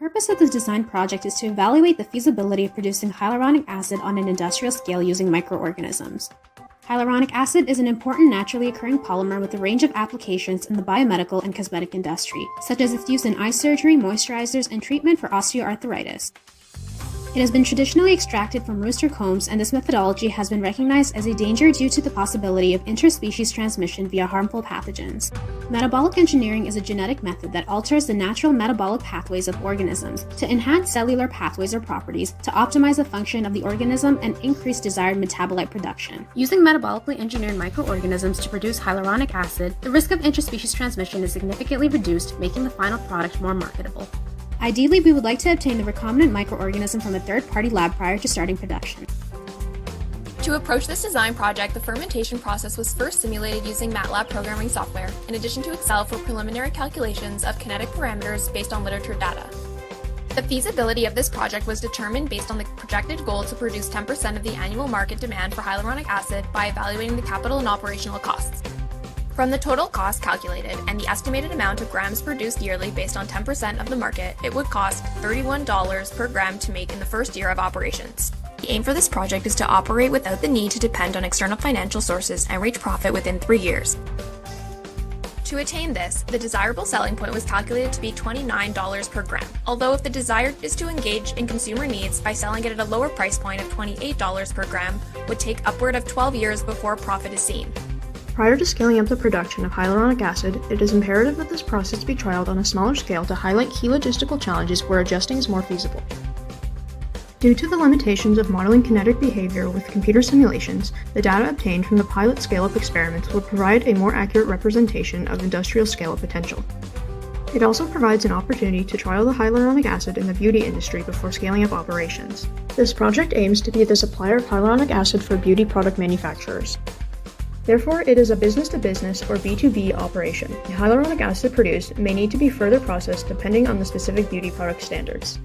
purpose of this design project is to evaluate the feasibility of producing hyaluronic acid on an industrial scale using microorganisms. Hyaluronic acid is an important naturally occurring polymer with a range of applications in the biomedical and cosmetic industry, such as its use in eye surgery, moisturizers, and treatment for osteoarthritis. It has been traditionally extracted from rooster combs, and this methodology has been recognized as a danger due to the possibility of interspecies transmission via harmful pathogens. Metabolic engineering is a genetic method that alters the natural metabolic pathways of organisms to enhance cellular pathways or properties, to optimize the function of the organism and increase desired metabolite production. Using metabolically engineered microorganisms to produce hyaluronic acid, the risk of interspecies transmission is significantly reduced, making the final product more marketable. Ideally, we would like to obtain the recombinant microorganism from a third-party lab prior to starting production. To approach this design project, the fermentation process was first simulated using MATLAB programming software, in addition to Excel for preliminary calculations of kinetic parameters based on literature data. The feasibility of this project was determined based on the projected goal to produce 10% of the annual market demand for hyaluronic acid by evaluating the capital and operational costs. From the total cost calculated and the estimated amount of grams produced yearly based on 10% of the market, it would cost $31 per gram to make in the first year of operations. The aim for this project is to operate without the need to depend on external financial sources and reach profit within 3 years. To attain this, the desirable selling point was calculated to be $29 per gram, although if the desire is to engage in consumer needs by selling it at a lower price point of $28 per gram, would take upward of 12 years before profit is seen. Prior to scaling up the production of hyaluronic acid, it is imperative that this process be trialed on a smaller scale to highlight key logistical challenges where adjusting is more feasible. Due to the limitations of modeling kinetic behavior with computer simulations, the data obtained from the pilot scale-up experiments will provide a more accurate representation of industrial scale-up potential. It also provides an opportunity to trial the hyaluronic acid in the beauty industry before scaling up operations. This project aims to be the supplier of hyaluronic acid for beauty product manufacturers. Therefore, it is a business-to-business or B2B operation. The hyaluronic acid produced may need to be further processed depending on the specific beauty product standards.